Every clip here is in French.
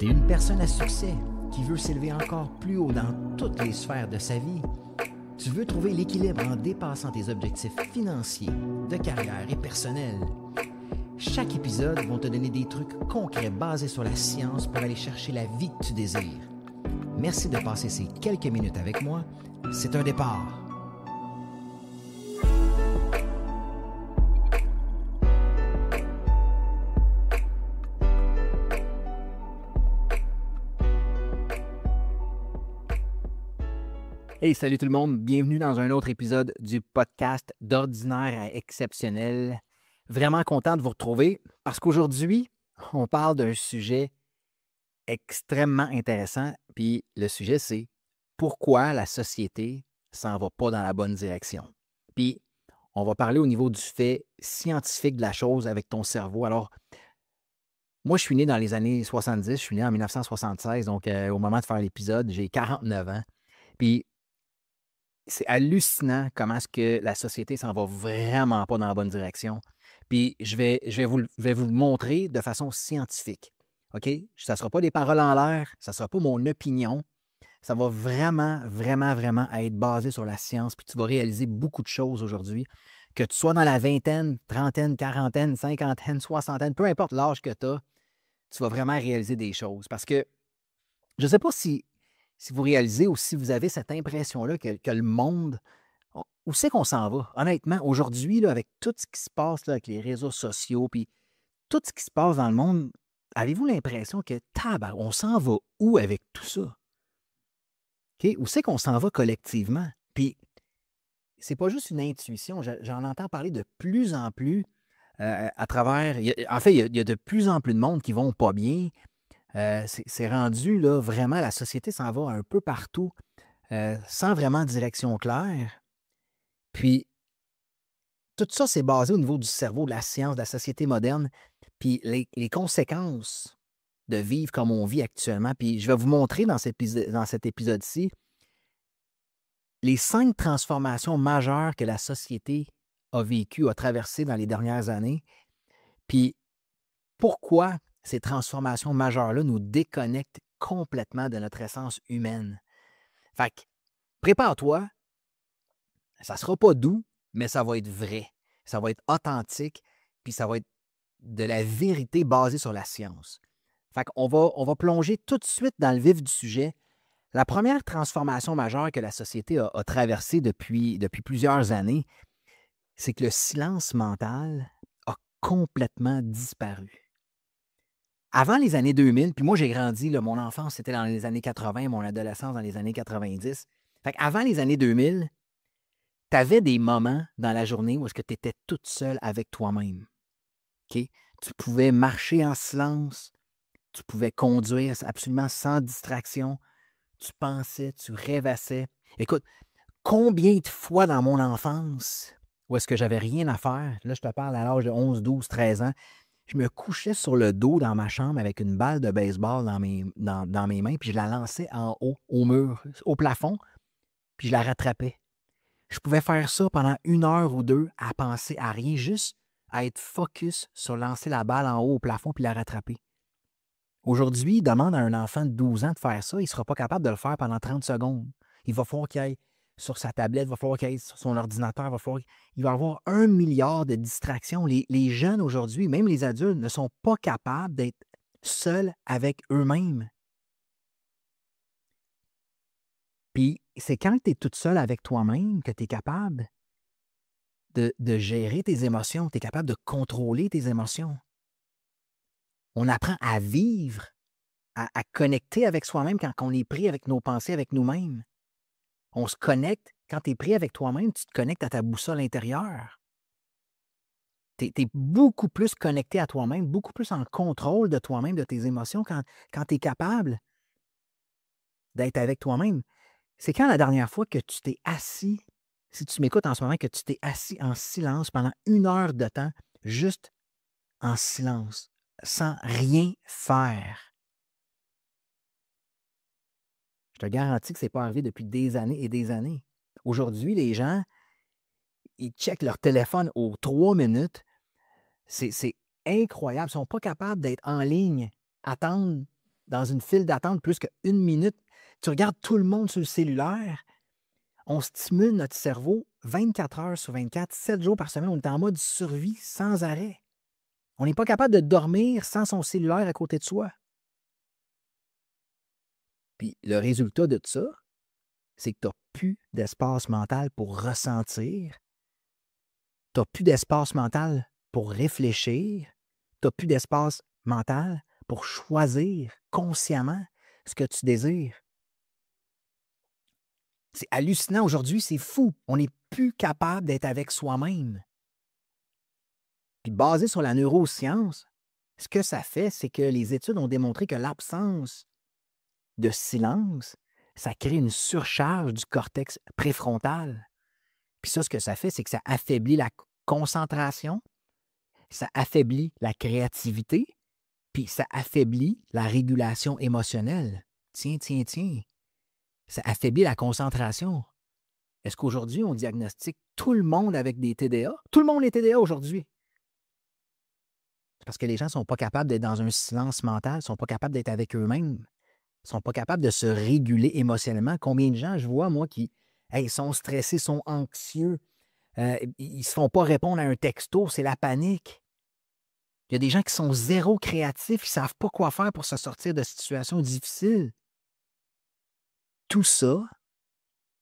T'es une personne à succès qui veut s'élever encore plus haut dans toutes les sphères de sa vie. Tu veux trouver l'équilibre en dépassant tes objectifs financiers, de carrière et personnels. Chaque épisode va te donner des trucs concrets basés sur la science pour aller chercher la vie que tu désires. Merci de passer ces quelques minutes avec moi. C'est un départ. Hey, salut tout le monde, bienvenue dans un autre épisode du podcast d'Ordinaire à Exceptionnel. Vraiment content de vous retrouver parce qu'aujourd'hui, on parle d'un sujet extrêmement intéressant. Puis le sujet, c'est pourquoi la société s'en va pas dans la bonne direction. Puis on va parler au niveau du fait scientifique de la chose avec ton cerveau. Alors, moi, je suis né dans les années 70, je suis né en 1976, donc au moment de faire l'épisode, j'ai 49 ans. Puis c'est hallucinant comment est-ce que la société s'en va vraiment pas dans la bonne direction. Puis je vais vous le montrer de façon scientifique. OK? Ça ne sera pas des paroles en l'air, ça ne sera pas mon opinion. Ça va vraiment être basé sur la science. Puis tu vas réaliser beaucoup de choses aujourd'hui. Que tu sois dans la vingtaine, trentaine, quarantaine, cinquantaine, soixantaine, peu importe l'âge que tu as, tu vas vraiment réaliser des choses. Parce que je ne sais pas si vous réalisez ou si vous avez cette impression-là que le monde, où c'est qu'on s'en va? Honnêtement, aujourd'hui, là, avec tout ce qui se passe là, avec les réseaux sociaux, puis tout ce qui se passe dans le monde, avez-vous l'impression que, on s'en va où avec tout ça? OK? Où c'est qu'on s'en va collectivement? Puis, c'est pas juste une intuition, j'en entends parler de plus en plus à travers. En fait, il y a de plus en plus de monde qui vont pas bien. C'est rendu, là, vraiment, la société s'en va un peu partout, sans vraiment direction claire. Puis, tout ça, c'est basé au niveau du cerveau, de la science, de la société moderne, puis les conséquences de vivre comme on vit actuellement. Puis, je vais vous montrer dans cet épisode-ci les 5 transformations majeures que la société a vécues, a traversées dans les dernières années, puis pourquoi ces transformations majeures-là nous déconnectent complètement de notre essence humaine. Fait que, prépare-toi, ça ne sera pas doux, mais ça va être vrai. Ça va être authentique, puis ça va être de la vérité basée sur la science. Fait qu'on va plonger tout de suite dans le vif du sujet. La première transformation majeure que la société a traversée depuis plusieurs années, c'est que le silence mental a complètement disparu. Avant les années 2000, puis moi j'ai grandi, là, mon enfance c'était dans les années 80, mon adolescence dans les années 90. Fait qu'avant les années 2000, tu avais des moments dans la journée où est-ce que tu étais toute seule avec toi-même. OK? Tu pouvais marcher en silence, tu pouvais conduire absolument sans distraction, tu pensais, tu rêvassais. Écoute, combien de fois dans mon enfance où est-ce que j'avais rien à faire, là je te parle à l'âge de 11, 12, 13 ans, je me couchais sur le dos dans ma chambre avec une balle de baseball dans mes mains, puis je la lançais en haut, au mur, au plafond, puis je la rattrapais. Je pouvais faire ça pendant 1 heure ou 2 à penser à rien, juste à être focus sur lancer la balle en haut au plafond puis la rattraper. Aujourd'hui, demande à un enfant de 12 ans de faire ça, il ne sera pas capable de le faire pendant 30 secondes. Il va falloir qu'il aille sur sa tablette, il va falloir qu'il aille sur son ordinateur, il va avoir 1 milliard de distractions. Les jeunes aujourd'hui, même les adultes, ne sont pas capables d'être seuls avec eux-mêmes. Puis c'est quand tu es toute seule avec toi-même que tu es capable de gérer tes émotions, tu es capable de contrôler tes émotions. On apprend à vivre, à connecter avec soi-même quand on est pris avec nos pensées, avec nous-mêmes. On se connecte. Quand tu es pris avec toi-même, tu te connectes à ta boussole intérieure. Tu es beaucoup plus connecté à toi-même, beaucoup plus en contrôle de toi-même, de tes émotions, quand tu es capable d'être avec toi-même. C'est quand la dernière fois que tu t'es assis, si tu m'écoutes en ce moment, que tu t'es assis en silence pendant 1 heure de temps, juste en silence, sans rien faire. Je te garantis que ce n'est pas arrivé depuis des années et des années. Aujourd'hui, les gens, ils checkent leur téléphone aux 3 minutes. C'est incroyable. Ils ne sont pas capables d'être en ligne, attendre dans une file d'attente plus qu'une minute. Tu regardes tout le monde sur le cellulaire. On stimule notre cerveau 24 heures sur 24, 7 jours par semaine. On est en mode survie sans arrêt. On n'est pas capable de dormir sans son cellulaire à côté de soi. Puis le résultat de tout ça, c'est que tu n'as plus d'espace mental pour ressentir. Tu n'as plus d'espace mental pour réfléchir. Tu n'as plus d'espace mental pour choisir consciemment ce que tu désires. C'est hallucinant aujourd'hui, c'est fou. On n'est plus capable d'être avec soi-même. Puis basé sur la neuroscience, ce que ça fait, c'est que les études ont démontré que l'absence de silence, ça crée une surcharge du cortex préfrontal. Puis ça, ce que ça fait, c'est que ça affaiblit la concentration, ça affaiblit la créativité, puis ça affaiblit la régulation émotionnelle. Tiens, tiens, tiens. Ça affaiblit la concentration. Est-ce qu'aujourd'hui, on diagnostique tout le monde avec des TDA? Tout le monde est TDA aujourd'hui. C'est parce que les gens ne sont pas capables d'être dans un silence mental, ne sont pas capables d'être avec eux-mêmes, ne sont pas capables de se réguler émotionnellement. Combien de gens je vois, moi, qui sont stressés, sont anxieux, ils ne se font pas répondre à un texto, c'est la panique. Il y a des gens qui sont zéro créatifs, ils ne savent pas quoi faire pour se sortir de situations difficiles. Tout ça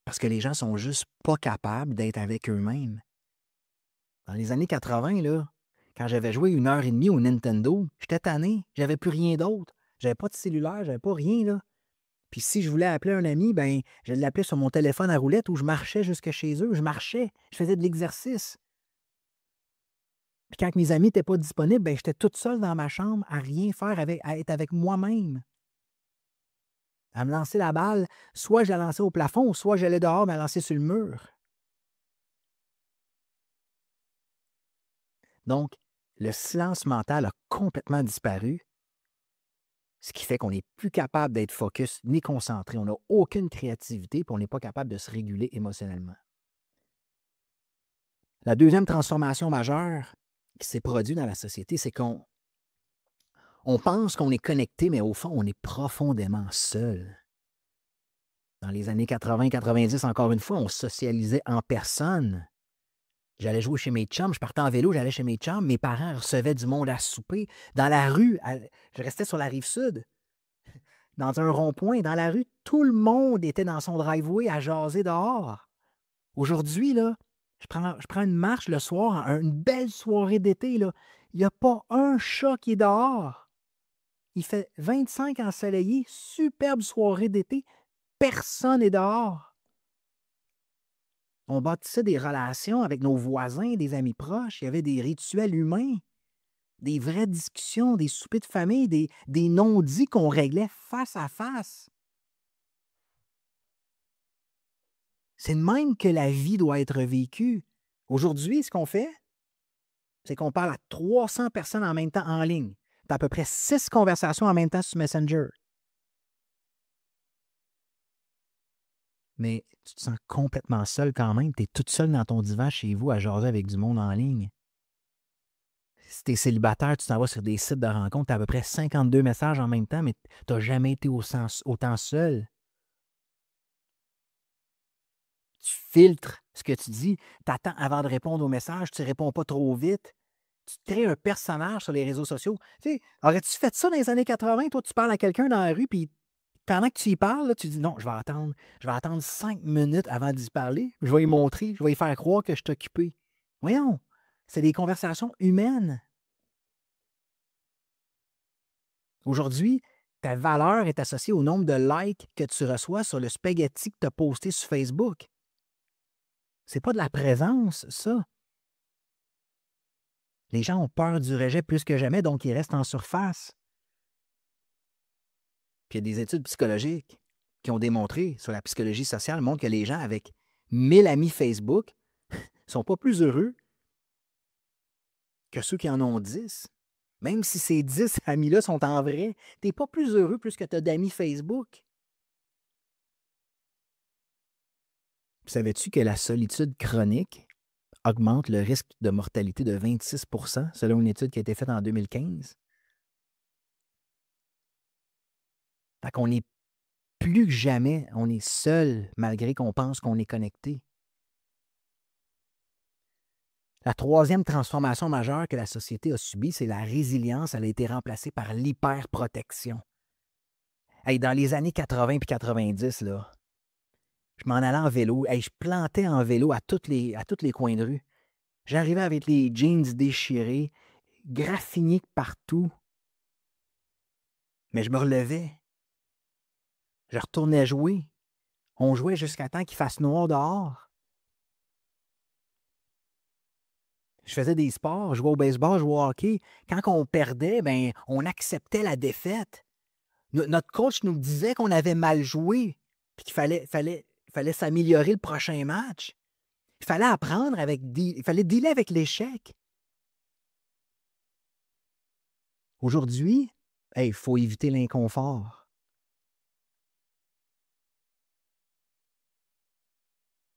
parce que les gens sont juste pas capables d'être avec eux-mêmes. Dans les années 80, là, quand j'avais joué 1 heure et demie au Nintendo, j'étais tanné, j'avais plus rien d'autre. J'avais pas de cellulaire, j'avais pas rien, là. Puis si je voulais appeler un ami, ben, je l'appelais sur mon téléphone à roulette ou je marchais jusque chez eux. Je marchais, je faisais de l'exercice. Puis quand mes amis n'étaient pas disponibles, ben, j'étais toute seule dans ma chambre à rien faire, à être avec moi-même. À me lancer la balle, soit je la lançais au plafond, soit j'allais dehors me la lancer sur le mur. Donc, le silence mental a complètement disparu, ce qui fait qu'on n'est plus capable d'être focus ni concentré. On n'a aucune créativité, puis on n'est pas capable de se réguler émotionnellement. La deuxième transformation majeure qui s'est produite dans la société, c'est qu'on pense qu'on est connecté, mais au fond, on est profondément seul. Dans les années 80-90, encore une fois, on socialisait en personne. J'allais jouer chez mes chums, je partais en vélo, j'allais chez mes chums, mes parents recevaient du monde à souper. Dans la rue, je restais sur la rive sud, dans un rond-point, dans la rue, tout le monde était dans son driveway à jaser dehors. Aujourd'hui, là, je prends une marche le soir, une belle soirée d'été, là. Il n'y a pas un chat qui est dehors. Il fait 25 ensoleillés, superbe soirée d'été, personne n'est dehors. On bâtissait des relations avec nos voisins, des amis proches, il y avait des rituels humains, des vraies discussions, des soupers de famille, des non-dits qu'on réglait face à face. C'est de même que la vie doit être vécue. Aujourd'hui, ce qu'on fait, c'est qu'on parle à 300 personnes en même temps en ligne. Tu as à peu près 6 conversations en même temps sur Messenger. Mais tu te sens complètement seul quand même. Tu es toute seule dans ton divan chez vous à jaser avec du monde en ligne. Si tu es célibataire, tu t'en vas sur des sites de rencontres, tu as à peu près 52 messages en même temps, mais tu n'as jamais été autant seul. Tu filtres ce que tu dis, tu attends avant de répondre aux messages, tu ne réponds pas trop vite. Tu te crées un personnage sur les réseaux sociaux. Tu sais, aurais-tu fait ça dans les années 80? Toi, tu parles à quelqu'un dans la rue, puis pendant que tu y parles, là, tu dis non, je vais attendre 5 minutes avant d'y parler. Je vais y montrer, je vais y faire croire que je suis occupé. Voyons, c'est des conversations humaines. Aujourd'hui, ta valeur est associée au nombre de likes que tu reçois sur le spaghetti que tu as posté sur Facebook. C'est pas de la présence, ça. Les gens ont peur du rejet plus que jamais, donc ils restent en surface. Puis il y a des études psychologiques qui ont démontré, sur la psychologie sociale, montrent que les gens avec 1000 amis Facebook ne sont pas plus heureux que ceux qui en ont 10. Même si ces 10 amis-là sont en vrai, tu n'es pas plus heureux plus que tu as d'amis Facebook. Puis savais-tu que la solitude chronique augmente le risque de mortalité de 26 selon une étude qui a été faite en 2015? Fait qu'on est plus que jamais, on est seul malgré qu'on pense qu'on est connecté. La troisième transformation majeure que la société a subie, c'est la résilience. Elle a été remplacée par l'hyperprotection. Hey, dans les années 80 puis 90, là, je m'en allais en vélo. Hey, je plantais en vélo à tous les coins de rue. J'arrivais avec les jeans déchirés, graffinis partout. Mais je me relevais. Je retournais jouer. On jouait jusqu'à temps qu'il fasse noir dehors. Je faisais des sports, je jouais au baseball, je jouais au hockey. Quand on perdait, ben, on acceptait la défaite. Notre coach nous disait qu'on avait mal joué, puis qu'il fallait s'améliorer le prochain match. Il fallait apprendre il fallait dealer avec l'échec. Aujourd'hui, il faut éviter l'inconfort.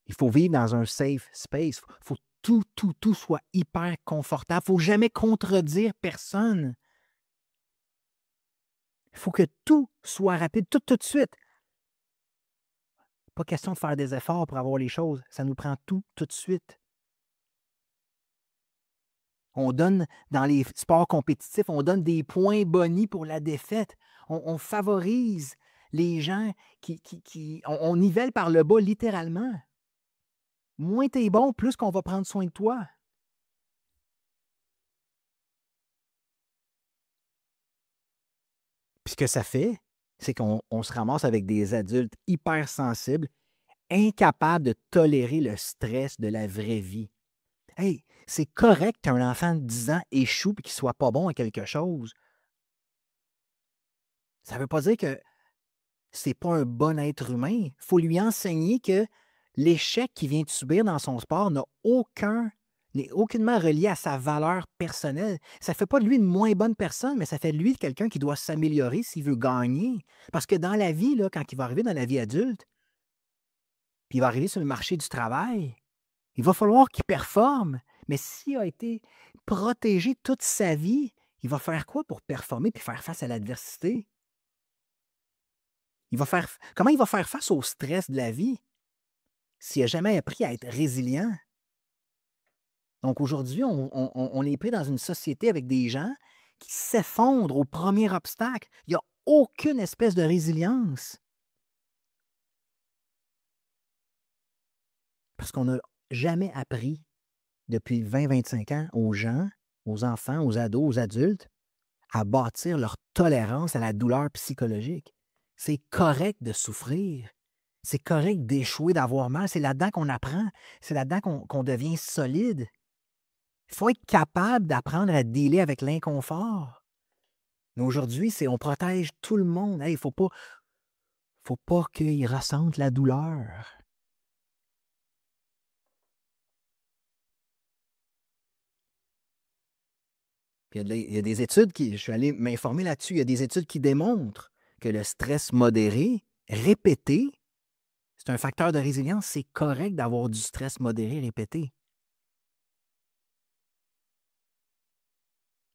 Il faut vivre dans un safe space. Il faut que tout soit hyper confortable. Il ne faut jamais contredire personne. Il faut que tout soit rapide, tout de suite. Pas question de faire des efforts pour avoir les choses. Ça nous prend tout de suite. On donne, dans les sports compétitifs, on donne des points bonis pour la défaite. On favorise les gens on nivelle par le bas littéralement. Moins t'es bon, plus qu'on va prendre soin de toi. Puis ce que ça fait, c'est qu'on se ramasse avec des adultes hypersensibles, incapables de tolérer le stress de la vraie vie. Hey, c'est correct qu'un enfant de 10 ans échoue et qu'il ne soit pas bon à quelque chose. Ça ne veut pas dire que c'est pas un bon être humain. Il faut lui enseigner que l'échec qu'il vient de subir dans son sport n'est aucunement relié à sa valeur personnelle. Ça ne fait pas de lui une moins bonne personne, mais ça fait de lui quelqu'un qui doit s'améliorer s'il veut gagner. Parce que dans la vie, là, quand il va arriver dans la vie adulte, puis il va arriver sur le marché du travail, il va falloir qu'il performe. Mais s'il a été protégé toute sa vie, il va faire quoi pour performer et faire face à l'adversité? Comment il va faire face au stress de la vie s'il n'a jamais appris à être résilient? Donc aujourd'hui, on est pris dans une société avec des gens qui s'effondrent au premier obstacle. Il n'y a aucune espèce de résilience. Parce qu'on n'a jamais appris depuis 20-25 ans aux gens, aux enfants, aux ados, aux adultes, à bâtir leur tolérance à la douleur psychologique. C'est correct de souffrir. C'est correct d'échouer, d'avoir mal. C'est là-dedans qu'on apprend. C'est là-dedans qu'on devient solide. Il faut être capable d'apprendre à dealer avec l'inconfort. Mais aujourd'hui, on protège tout le monde. Il ne faut pas qu'ils ressentent la douleur. Puis il y a des études je suis allé m'informer là-dessus, il y a des études qui démontrent que le stress modéré, répété, c'est un facteur de résilience. C'est correct d'avoir du stress modéré répété.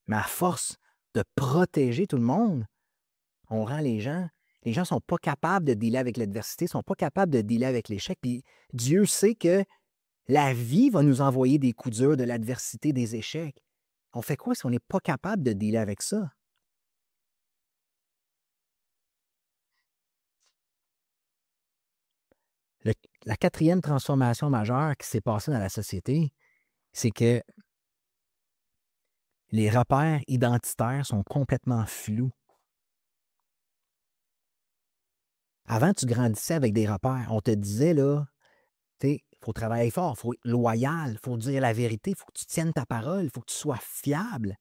Mais à force de protéger tout le monde, on rend les gens ne sont pas capables de dealer avec l'adversité, ne sont pas capables de dealer avec l'échec. Puis Dieu sait que la vie va nous envoyer des coups durs, de l'adversité, des échecs. On fait quoi si on n'est pas capable de dealer avec ça? La quatrième transformation majeure qui s'est passée dans la société, c'est que les repères identitaires sont complètement flous. Avant, tu grandissais avec des repères. On te disait, là, il faut travailler fort, il faut être loyal, il faut dire la vérité, il faut que tu tiennes ta parole, il faut que tu sois fiable.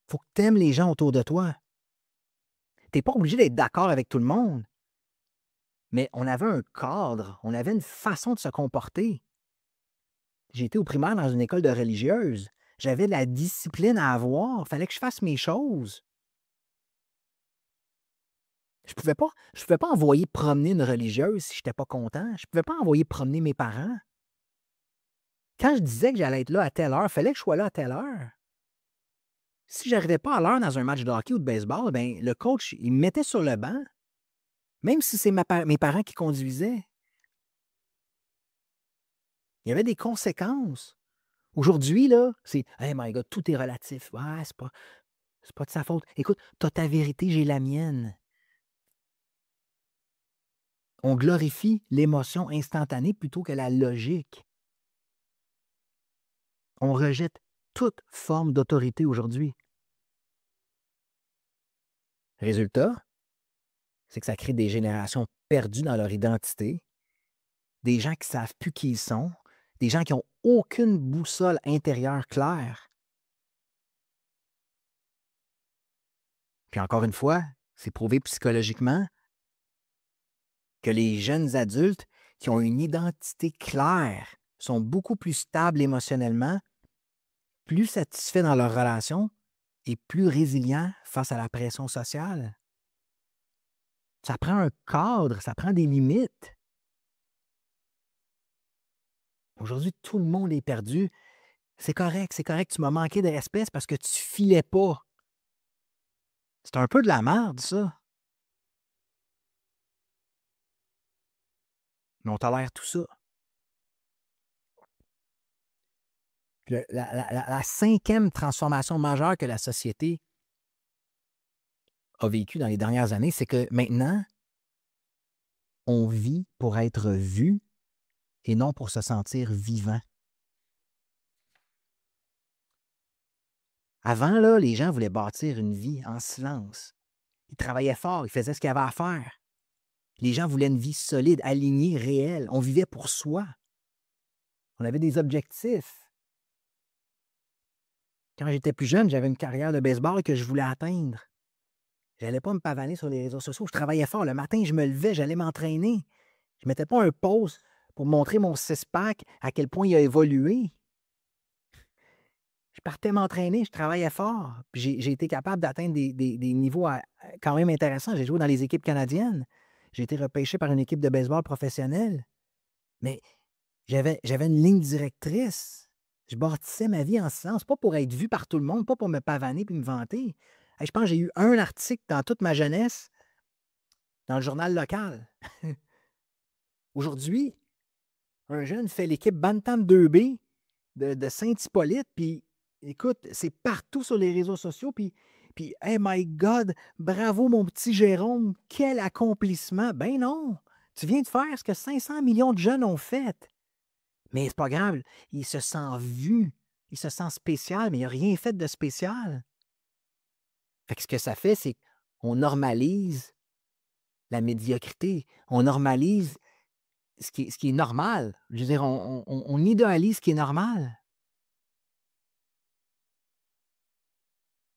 Il faut que tu aimes les gens autour de toi. Tu n'es pas obligé d'être d'accord avec tout le monde, mais on avait un cadre, on avait une façon de se comporter. J'étais au primaire dans une école de religieuse. J'avais de la discipline à avoir. Il fallait que je fasse mes choses. Je pouvais pas envoyer promener une religieuse si je n'étais pas content. Je ne pouvais pas envoyer promener mes parents. Quand je disais que j'allais être là à telle heure, il fallait que je sois là à telle heure. si j'arrivais pas à l'heure dans un match de hockey ou de baseball, ben, le coach, il me mettait sur le banc, même si c'est mes parents qui conduisaient. Il y avait des conséquences. Aujourd'hui, là, c'est Hey my God, tout est relatif. Ouais, c'est pas de sa faute. Écoute, t'as ta vérité, j'ai la mienne. On glorifie l'émotion instantanée plutôt que la logique. On rejette toute forme d'autorité aujourd'hui. Résultat, c'est que ça crée des générations perdues dans leur identité, des gens qui ne savent plus qui ils sont, des gens qui n'ont aucune boussole intérieure claire. Puis encore une fois, c'est prouvé psychologiquement que les jeunes adultes qui ont une identité claire sont beaucoup plus stables émotionnellement, plus satisfaits dans leurs relations et plus résilients face à la pression sociale. Ça prend un cadre, ça prend des limites. Aujourd'hui, tout le monde est perdu. C'est correct, tu m'as manqué de respect, c'est parce que tu filais pas. C'est un peu de la merde, ça. Mais on tolère tout ça. Puis la cinquième transformation majeure que la société a vécue dans les dernières années, c'est que maintenant, on vit pour être vu et non pour se sentir vivant. Avant, là, les gens voulaient bâtir une vie en silence. Ils travaillaient fort, ils faisaient ce qu'ils avaient à faire. Les gens voulaient une vie solide, alignée, réelle. On vivait pour soi. On avait des objectifs. Quand j'étais plus jeune, j'avais une carrière de baseball que je voulais atteindre. Je n'allais pas me pavaner sur les réseaux sociaux. Je travaillais fort. Le matin, je me levais, j'allais m'entraîner. Je ne mettais pas un pause pour montrer mon six-pack, à quel point il a évolué. Je partais m'entraîner, je travaillais fort. Puis j'ai été capable d'atteindre des niveaux quand même intéressants. J'ai joué dans les équipes canadiennes. J'ai été repêché par une équipe de baseball professionnelle. Mais j'avais une ligne directrice. Je bâtissais ma vie en silence, pas pour être vu par tout le monde, pas pour me pavaner puis me vanter. Hey, je pense que j'ai eu un article dans toute ma jeunesse dans le journal local. Aujourd'hui, un jeune fait l'équipe Bantam 2B de Saint-Hippolyte, puis écoute, c'est partout sur les réseaux sociaux, puis hey my God, bravo mon petit Jérôme, quel accomplissement! Ben non, tu viens de faire ce que 500 millions de jeunes ont fait. Mais c'est pas grave, il se sent vu, il se sent spécial, mais il n'a rien fait de spécial. Fait que ce que ça fait, c'est qu'on normalise la médiocrité, on normalise ce qui est normal. Je veux dire, on idéalise ce qui est normal.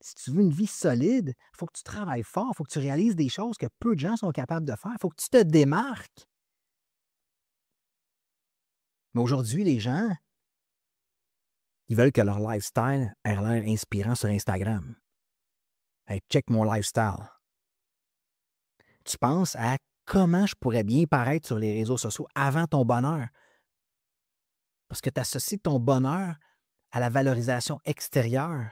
Si tu veux une vie solide, il faut que tu travailles fort, il faut que tu réalises des choses que peu de gens sont capables de faire, il faut que tu te démarques. Mais aujourd'hui, les gens, ils veulent que leur lifestyle ait l'air inspirant sur Instagram. Hey, check mon lifestyle. Tu penses à comment je pourrais bien paraître sur les réseaux sociaux avant ton bonheur. Parce que tu associes ton bonheur à la valorisation extérieure.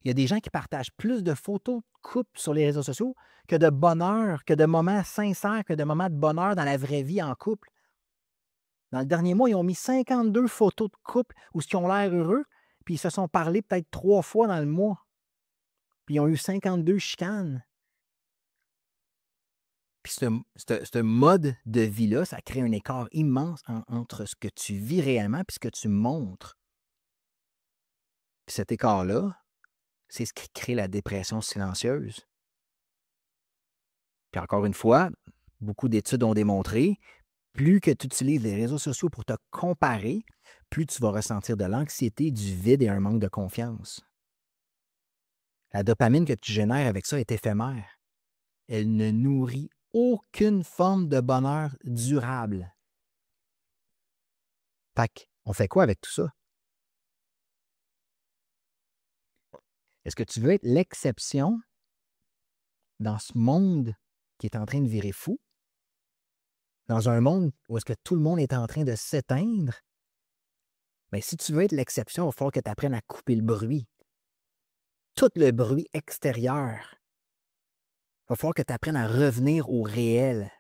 Il y a des gens qui partagent plus de photos de couple sur les réseaux sociaux que de bonheur, que de moments sincères, que de moments de bonheur dans la vraie vie en couple. Dans le dernier mois, ils ont mis 52 photos de couple où ils ont l'air heureux, puis ils se sont parlé peut-être 3 fois dans le mois. Puis ils ont eu 52 chicanes. Puis ce mode de vie-là, ça crée un écart immense entre ce que tu vis réellement et ce que tu montres. Puis cet écart-là, c'est ce qui crée la dépression silencieuse. Puis encore une fois, beaucoup d'études ont démontré, plus que tu utilises les réseaux sociaux pour te comparer, plus tu vas ressentir de l'anxiété, du vide et un manque de confiance. La dopamine que tu génères avec ça est éphémère. Elle ne nourrit aucune forme de bonheur durable. Fait on fait quoi avec tout ça? Est-ce que tu veux être l'exception dans ce monde qui est en train de virer fou? Dans un monde où est-ce que tout le monde est en train de s'éteindre? Bien, si tu veux être l'exception, il va falloir que tu apprennes à couper le bruit. tout le bruit extérieur. Il va falloir que tu apprennes à revenir au réel.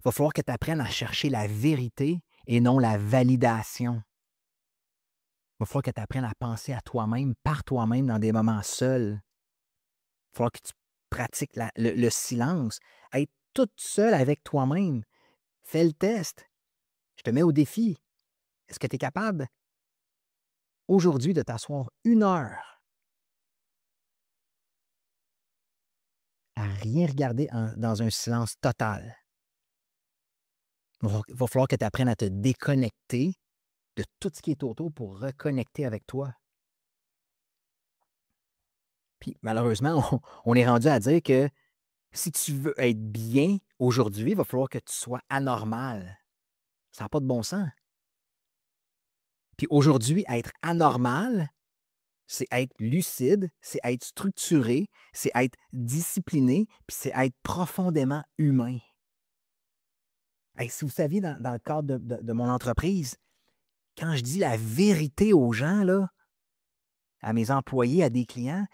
Il va falloir que tu apprennes à chercher la vérité et non la validation. Il va falloir que tu apprennes à penser à toi-même, par toi-même, dans des moments seuls. Il va falloir que tu pratiques le silence. Être toute seule avec toi-même. Fais le test. Je te mets au défi. Est-ce que tu es capable aujourd'hui de t'asseoir 1 heure à rien regarder dans un silence total? Il va falloir que tu apprennes à te déconnecter de tout ce qui est autour pour reconnecter avec toi. Puis malheureusement, on est rendu à dire que si tu veux être bien aujourd'hui, il va falloir que tu sois anormal. Ça n'a pas de bon sens. Puis aujourd'hui, être anormal, c'est être lucide, c'est être structuré, c'est être discipliné, puis c'est être profondément humain. Hey, si vous saviez, dans le cadre de mon entreprise, quand je dis la vérité aux gens, là, à mes employés, à des clients,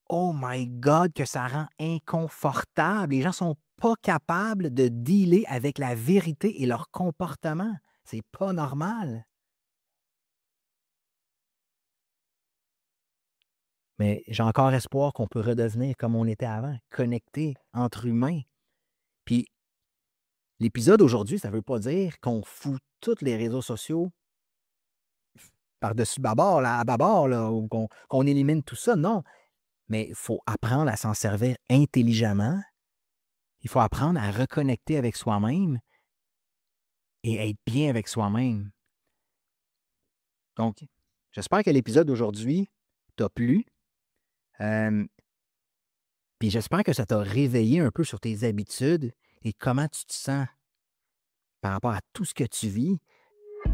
oh my God, que ça rend inconfortable. Les gens ne sont pas capables de dealer avec la vérité et leur comportement. C'est pas normal. Mais j'ai encore espoir qu'on peut redevenir comme on était avant, connecté entre humains. Puis l'épisode aujourd'hui, ça ne veut pas dire qu'on fout tous les réseaux sociaux par-dessus bâbord, là, à bâbord, là, ou qu'on élimine tout ça. Non. Mais il faut apprendre à s'en servir intelligemment. Il faut apprendre à reconnecter avec soi-même et être bien avec soi-même. Donc, j'espère que l'épisode d'aujourd'hui t'a plu. Puis j'espère que ça t'a réveillé un peu sur tes habitudes et comment tu te sens par rapport à tout ce que tu vis.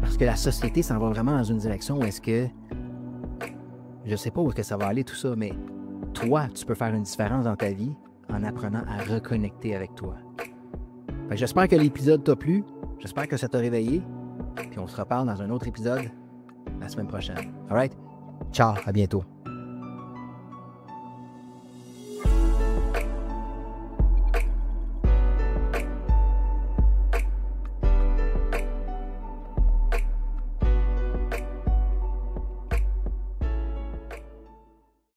Parce que la société s'en va vraiment dans une direction où est-ce que, je ne sais pas où est-ce que ça va aller tout ça, mais toi, tu peux faire une différence dans ta vie en apprenant à reconnecter avec toi. Fait que j'espère que l'épisode t'a plu. J'espère que ça t'a réveillé. Puis on se reparle dans un autre épisode la semaine prochaine. All right? Ciao, à bientôt.